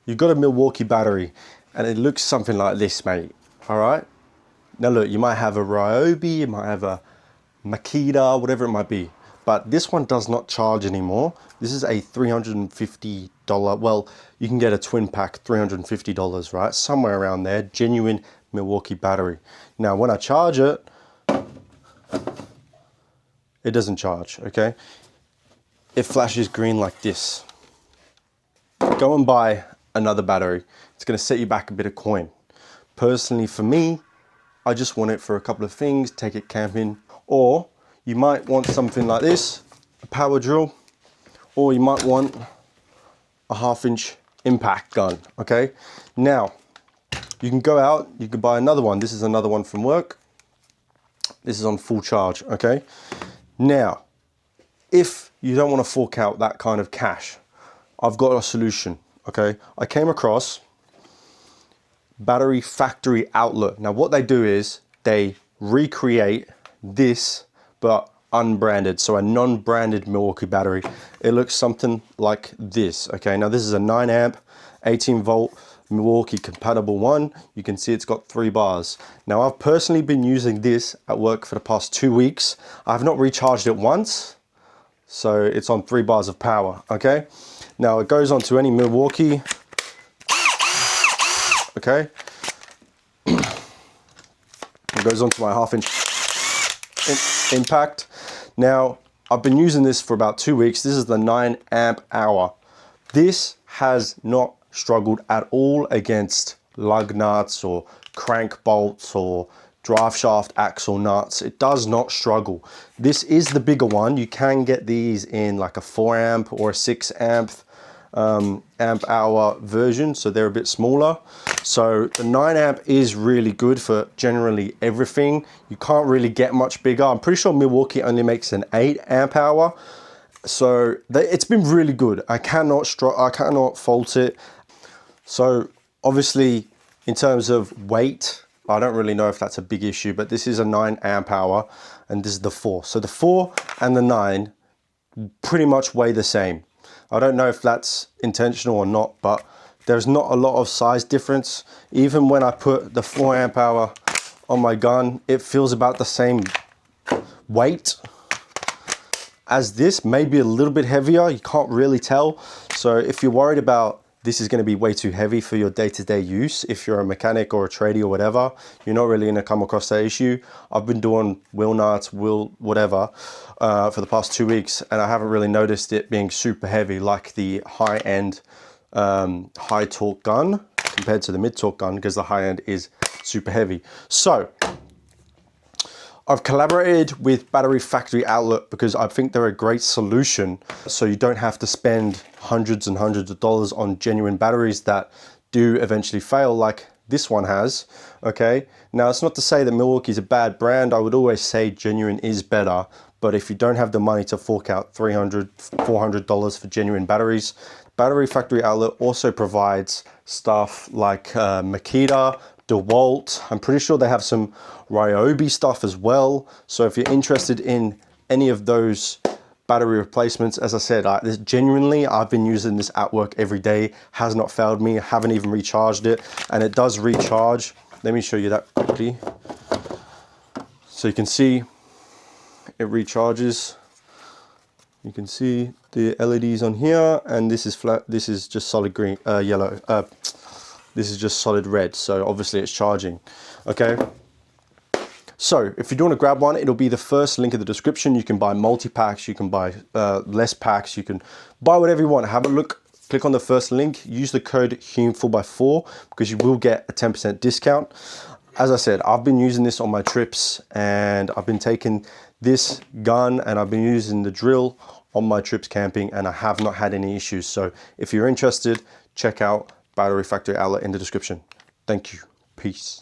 you've got a Milwaukee battery and it looks something like this, mate. All right. Now look, you might have a Ryobi, you might have a Makita, whatever it might be. But this one does not charge anymore. This is a $350, well, you can get a twin pack, $350, right? Somewhere around there, genuine Milwaukee battery. Now, when I charge it, it doesn't charge, okay? It flashes green like this. Go and buy another battery. It's gonna set you back a bit of coin. Personally, for me, I just want it for a couple of things, take it camping, or you might want something like this, a power drill, or you might want a 1/2-inch impact gun, okay? Now, you can go out, you can buy another one. This is another one from work. This is on full charge, okay? Now, if you don't want to fork out that kind of cash, I've got a solution, okay? I came across battery factory outlet. Now, what they do is they recreate this, but unbranded, so a non-branded Milwaukee battery. It looks something like this, okay? Now, this is a 9 amp, 18 volt Milwaukee compatible one. You can see it's got 3 bars. Now, I've personally been using this at work for the past 2 weeks. I've not recharged it once, so it's on 3 bars of power, okay? Now, it goes onto any Milwaukee, okay? It goes onto my 1/2-inch impact. Now, I've been using this for about 2 weeks. This is the 9 amp hour. This has not struggled at all against lug nuts or crank bolts or drive shaft axle nuts. It does not struggle. This is the bigger one. You can get these in like a 4 amp or a 6 amp amp hour version, so they're a bit smaller. So the 9 amp is really good for generally everything. You can't really get much bigger. I'm pretty sure Milwaukee only makes an 8 amp hour, so it's been really good. I cannot fault it. So obviously, in terms of weight, I don't really know if that's a big issue, but this is a 9 amp hour and this is the 4. So the 4 and the 9 pretty much weigh the same. I don't know if that's intentional or not, but there's not a lot of size difference. Even when I put the 4 amp hour on my gun, it feels about the same weight as this, maybe a little bit heavier. You can't really tell. So if you're worried about this is going to be way too heavy for your day-to-day use, if you're a mechanic or a tradie or whatever, you're not really going to come across that issue. I've been doing wheel nuts, whatever, for the past 2 weeks, and I haven't really noticed it being super heavy like the high-end high torque gun compared to the mid-torque gun, because the high-end is super heavy. So I've collaborated with Battery Factory Outlet because I think they're a great solution, so you don't have to spend hundreds and hundreds of dollars on genuine batteries that do eventually fail like this one has, okay? Now, it's not to say that Milwaukee is a bad brand. I would always say genuine is better, but if you don't have the money to fork out $300, $400 for genuine batteries, Battery Factory Outlet also provides stuff like Makita, Dewalt. I'm pretty sure they have some Ryobi stuff as well. So if you're interested in any of those battery replacements, as I said, genuinely, I've been using this at work every day. Has not failed me. I haven't even recharged it, and it does recharge. Let me show you that quickly. So you can see it recharges. You can see the LEDs on here, and this is flat. This is just solid green, yellow. This is just solid red, so obviously it's charging, okay? So if you do want to grab one, it'll be the first link in the description. You can buy multi-packs, you can buy less packs, you can buy whatever you want. Have a look, click on the first link, use the code HUME4x4 because you will get a 10% discount. As I said, I've been using this on my trips, and I've been taking this gun and I've been using the drill on my trips camping, and I have not had any issues. So if you're interested, check out Battery Factory Outlet in the description. Thank you. Peace.